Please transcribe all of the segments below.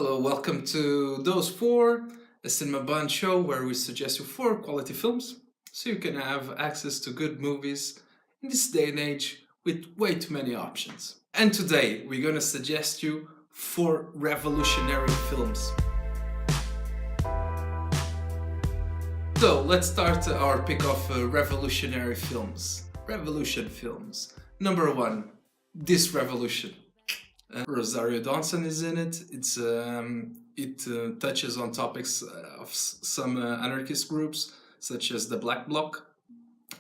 Hello, welcome to Those Four, a cinema bond show where we suggest you four quality films so you can have access to good movies in this day and age with way too many options. And today we're gonna suggest you four revolutionary films. So let's start our pick of revolutionary films. Revolution films. Number one, This Revolution. Rosario Dawson is in it. It touches on topics of some anarchist groups, such as the Black Bloc.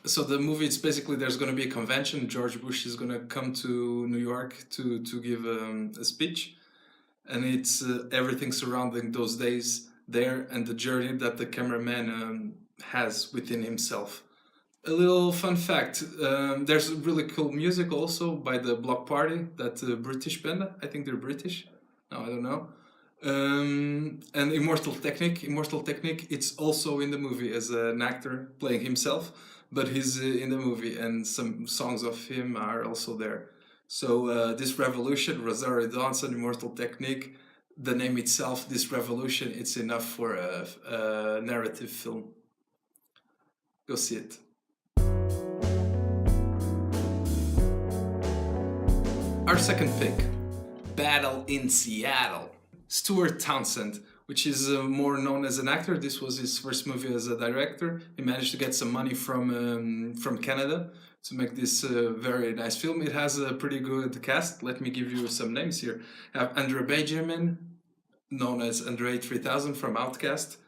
So the movie, it's basically there's going to be a convention. George Bush is going to come to New York to give a speech, and it's everything surrounding those days there and the journey that the cameraman has within himself. A little fun fact, there's a really cool music also by the Block Party, that British band, I think they're British, no I don't know. And Immortal Technique, it's also in the movie as an actor playing himself, but he's in the movie and some songs of him are also there. So This Revolution, Rosario Dawson, Immortal Technique, the name itself, This Revolution, it's enough for a narrative film. Go see it. Our second pick, Battle in Seattle. Stuart Townsend, which is more known as an actor. This was his first movie as a director. He managed to get some money from Canada to make this very nice film. It has a pretty good cast. Let me give you some names here. I have Andre Benjamin, known as Andre 3000 from Outkast,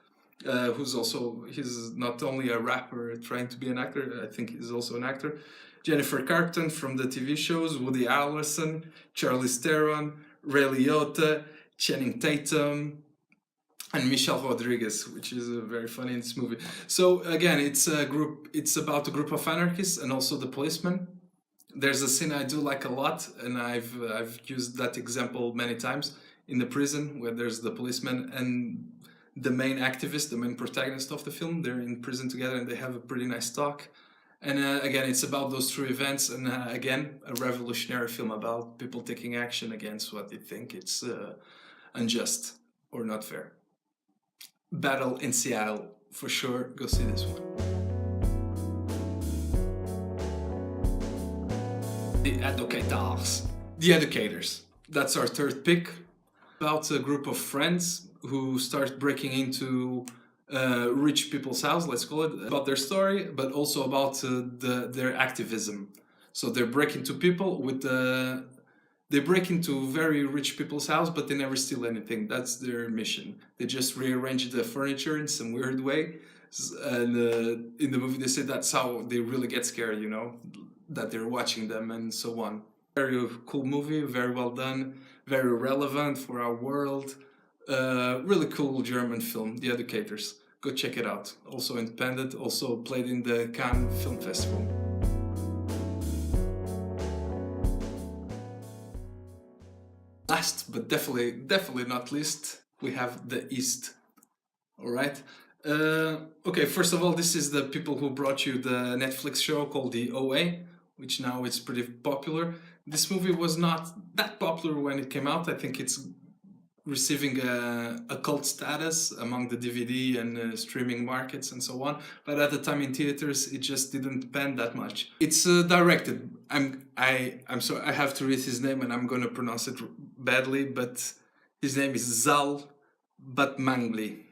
he's not only a rapper trying to be an actor, I think he's also an actor. Jennifer Carpenter from the TV shows, Woody Harrelson, Charlize Theron, Ray Liotta, Channing Tatum, and Michelle Rodriguez, which is very funny in this movie. So again, it's about a group of anarchists and also the policeman. There's a scene I do like a lot, and I've used that example many times in the prison where there's the policeman and the main activist, the main protagonist of the film. They're in prison together and they have a pretty nice talk. And again, it's about those two events, and again, a revolutionary film about people taking action against what they think it's unjust or not fair. Battle in Seattle, for sure, go see this one. The Educators. The Educators. That's our third pick. About a group of friends who start breaking into rich people's house, let's call it, about their story, but also about their activism. So they break into very rich people's house, but they never steal anything. That's their mission. They just rearrange the furniture in some weird way. And in the movie they say that's how they really get scared, that they're watching them and so on. Very cool movie, very well done, very relevant for our world. Really cool German film, The Educators. Go check it out. Also independent, also played in the Cannes Film Festival. Last, but definitely not least, we have The East. Alright? Okay, first of all, this is the people who brought you the Netflix show called The OA, which now is pretty popular. This movie was not that popular when it came out. I think it's receiving a cult status among the DVD and streaming markets and so on, but at the time in theaters it just didn't pan that much. It's directed, I'm sorry, I have to read his name and I'm gonna pronounce it badly, but his name is Zal Batmangli.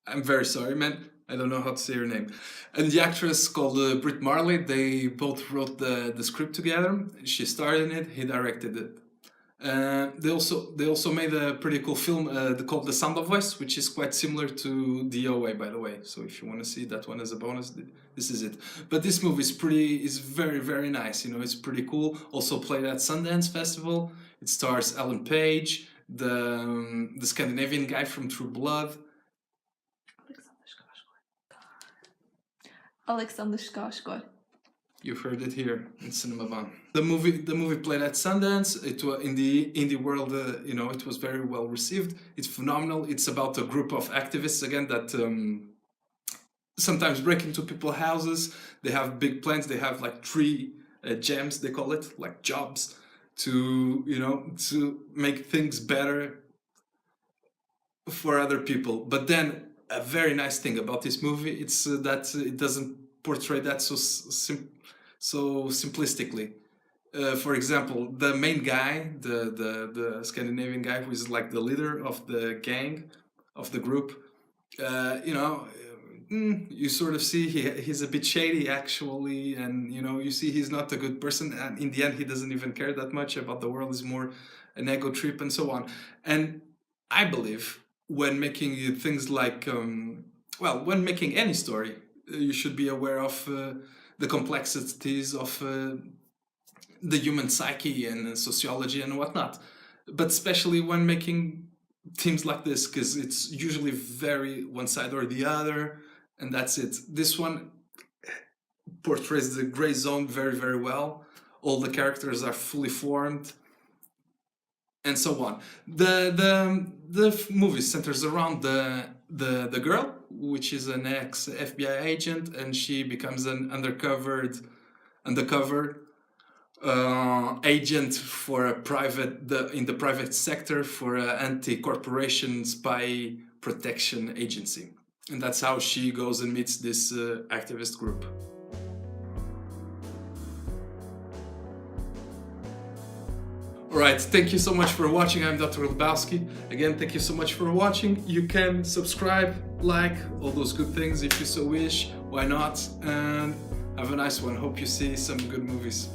I'm very sorry, man, I don't know how to say her name. And the actress called Britt Marley, they both wrote the script together. She starred in it, he directed it. They also made a pretty cool film called The Sound of Voice, which is quite similar to The OA, by the way. So if you want to see that one as a bonus, this is it. But this movie is very, very nice. It's pretty cool. Also played at Sundance Festival. It stars Ellen Page, the Scandinavian guy from True Blood. Alexander Skarsgård. You've heard it here in Cinema Van. The movie played at Sundance. It was in the indie world. It was very well received. It's phenomenal. It's about a group of activists again that sometimes break into people's houses. They have big plans. They have like three gems, they call it, like jobs, to make things better for other people. But then a very nice thing about this movie, it's that it doesn't portray that so simplistically. For example, the main guy, the Scandinavian guy who is like the leader of the gang, of the group, you know, you sort of see he's a bit shady actually, and you know, you see he's not a good person, and in the end he doesn't even care that much about the world. Is more an ego trip and so on. And I believe when making things like well, when making any story, you should be aware of the complexities of the human psyche and sociology and whatnot, but especially when making teams like this, because it's usually very one side or the other, and that's it. This one portrays the gray zone very, very well. All the characters are fully formed, and so on. The movie centers around the girl, which is an ex FBI agent, and she becomes an undercover agent for a in the private sector for an anti-corporation spy protection agency, and that's how she goes and meets this activist group. Alright, thank you so much for watching. I'm Dr. Lebowski. Again, thank you so much for watching. You can subscribe, like, all those good things if you so wish. Why not? And have a nice one. Hope you see some good movies.